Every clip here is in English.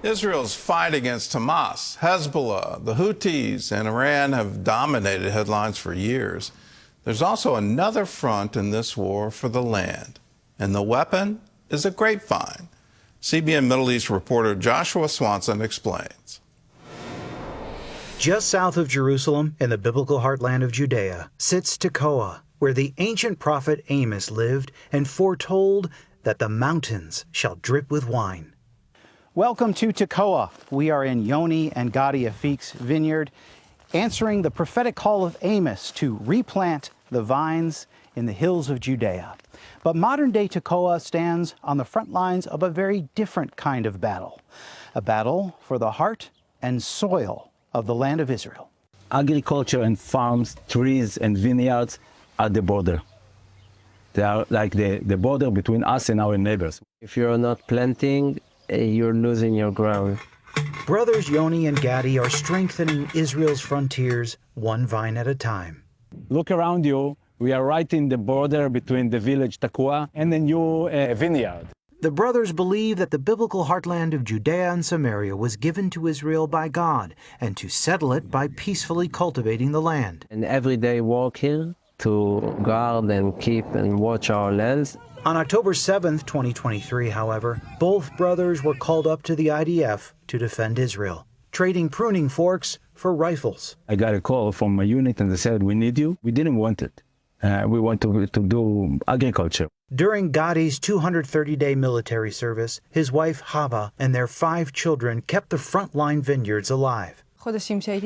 Israel's fight against Hamas, Hezbollah, the Houthis, and Iran have dominated headlines for years. There's also another front in this war for the land, and the weapon is a grapevine. CBN Middle East reporter Joshua Swanson explains. Just south of Jerusalem, in the biblical heartland of Judea, sits Tekoa, where the ancient prophet Amos lived and foretold that the mountains shall drip with wine. Welcome to Tekoa. We are in Yoni and Gadi Afik's vineyard, answering the prophetic call of Amos to replant the vines in the hills of Judea. But modern-day Tekoa stands on the front lines of a very different kind of battle, a battle for the heart and soil of the land of Israel. Agriculture and farms, trees and vineyards are the border. They are like the border between us and our neighbors. If you're not planting, you're losing your ground. Brothers Yoni and Gadi are strengthening Israel's frontiers one vine at a time. Look around you. We are right in the border between the village Tekoa and the new Vineyard. The brothers believe that the biblical heartland of Judea and Samaria was given to Israel by God and to settle it by peacefully cultivating the land. And everyday walk here to guard and keep and watch our lands. On October 7th, 2023, however, both brothers were called up to the IDF to defend Israel, trading pruning forks for rifles. I got a call from my unit and they said, "We need you." We didn't want it. We want to do agriculture. During Gadi's 230-day military service, his wife Hava and their 5 children kept the frontline vineyards alive.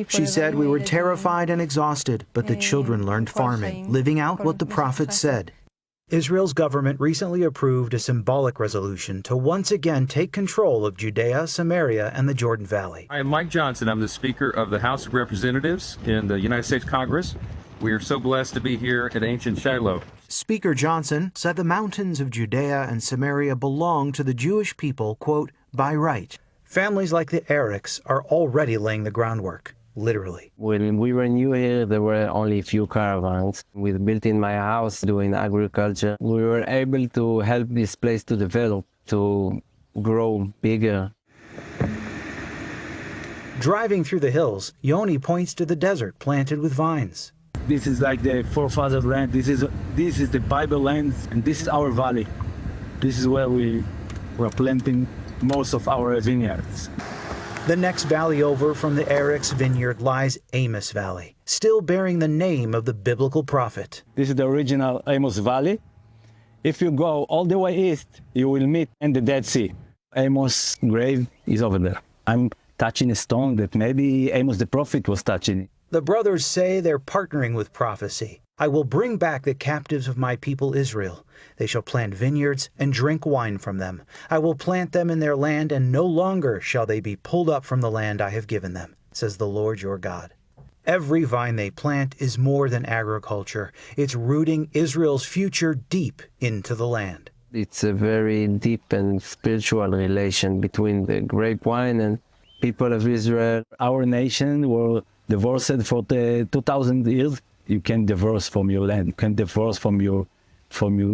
She said, "We were terrified and exhausted, but the children learned farming, living out what the prophet said." Israel's government recently approved a symbolic resolution to once again take control of Judea, Samaria, and the Jordan Valley. I am Mike Johnson. I'm the Speaker of the House of Representatives in the United States Congress. We are so blessed to be here at ancient Shiloh. Speaker Johnson said the mountains of Judea and Samaria belong to the Jewish people, quote, by right. Families like the Erics are already laying the groundwork. Literally. When we were new here, there were only a few caravans. We built in my house doing agriculture. We were able to help this place to develop, to grow bigger. Driving through the hills, Yoni points to the desert planted with vines. This is like the forefathers' land. This is the Bible land, and this is our valley. This is where we're planting most of our vineyards. The next valley over from the Eric's vineyard lies Amos Valley, still bearing the name of the biblical prophet. This is the original Amos Valley. If you go all the way east, you will meet in the Dead Sea. Amos' grave is over there. I'm touching a stone that maybe Amos the prophet was touching. The brothers say they're partnering with prophecy. "I will bring back the captives of my people Israel. They shall plant vineyards and drink wine from them. I will plant them in their land, and no longer shall they be pulled up from the land I have given them, says the Lord your God." Every vine they plant is more than agriculture. It's rooting Israel's future deep into the land. It's a very deep and spiritual relation between the grapevine and people of Israel. Our nation were divorced for 2,000 years. You can divorce from your land. You can divorce from your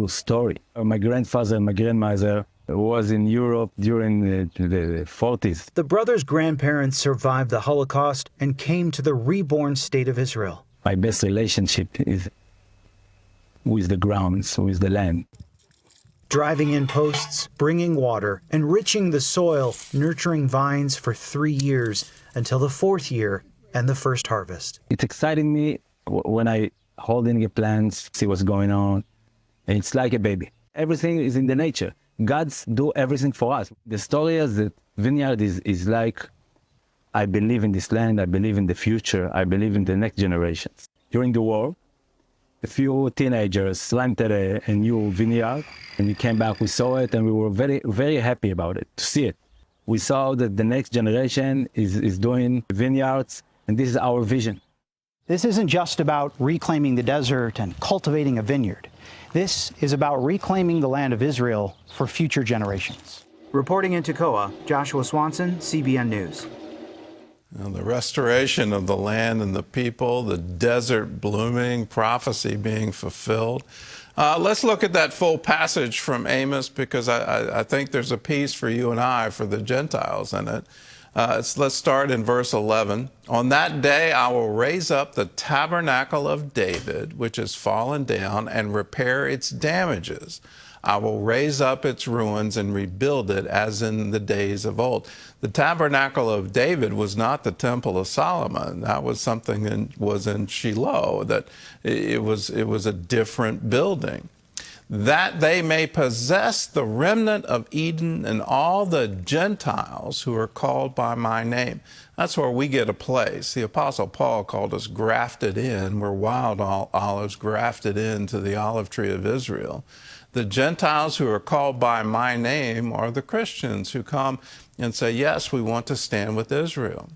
story. My grandfather and my grandmother was in Europe during the 40s. The brothers' grandparents survived the Holocaust and came to the reborn state of Israel. My best relationship is with the grounds, with the land. Driving in posts, bringing water, enriching the soil, nurturing vines for 3 years until the 4th year and the first harvest. It's exciting me when I holding the plants, see what's going on. It's like a baby. Everything is in the nature. God's do everything for us. The story is that Vineyard is like, I believe in this land, I believe in the future, I believe in the next generations. During the war, a few teenagers planted a new vineyard, and we came back, we saw it, and we were very, very happy about it, to see it. We saw that the next generation is doing vineyards, and this is our vision. This isn't just about reclaiming the desert and cultivating a vineyard. This is about reclaiming the land of Israel for future generations. Reporting in Tekoa, Joshua Swanson, CBN News. Now, the restoration of the land and the people, the desert blooming, prophecy being fulfilled. Let's look at that full passage from Amos, because I think there's a piece for you and I, for the Gentiles in it. Let's start in verse 11. On that day I will raise up the tabernacle of David, which has fallen down, and repair its damages. I will raise up its ruins and rebuild it as in the days of old. The tabernacle of David was not the temple of Solomon. That was something that was in Shiloh, that it was a different building. That they may possess the remnant of Eden and all the Gentiles who are called by my name. That's where we get a place. The Apostle Paul called us grafted in. We're wild olives grafted into the olive tree of Israel. The Gentiles who are called by my name are the Christians who come and say, yes, we want to stand with Israel.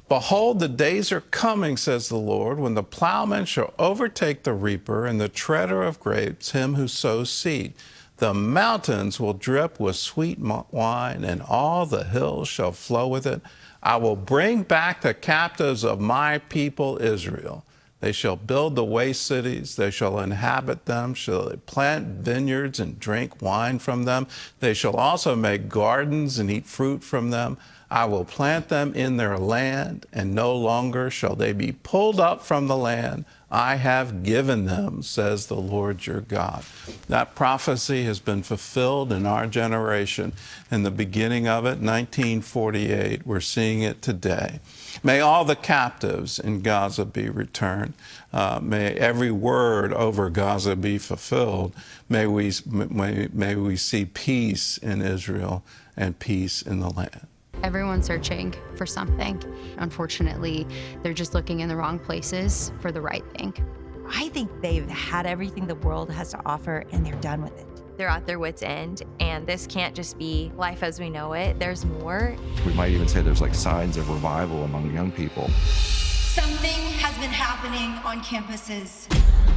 Behold, the days are coming, says the Lord, when the plowman shall overtake the reaper and the treader of grapes, him who sows seed. The mountains will drip with sweet wine, and all the hills shall flow with it. I will bring back the captives of my people Israel. They shall build the waste cities. They shall inhabit them. Shall plant vineyards and drink wine from them. They shall also make gardens and eat fruit from them. I will plant them in their land, and no longer shall they be pulled up from the land I have given them, says the Lord your God. That prophecy has been fulfilled in our generation. In the beginning of it, 1948, we're seeing it today. May all the captives in Gaza be returned. May every word over Gaza be fulfilled. May we see peace in Israel and peace in the land. Everyone's searching for something. Unfortunately, they're just looking in the wrong places for the right thing. I think they've had everything the world has to offer and they're done with it. They're at their wits' end, and this can't just be life as we know it. There's more. We might even say there's like signs of revival among young people. Something has been happening on campuses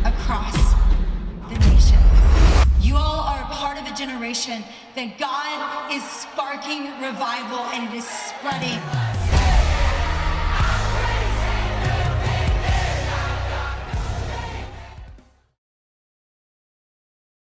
across the nation. You all are a part of a generation that God is sparking revival, and it is spreading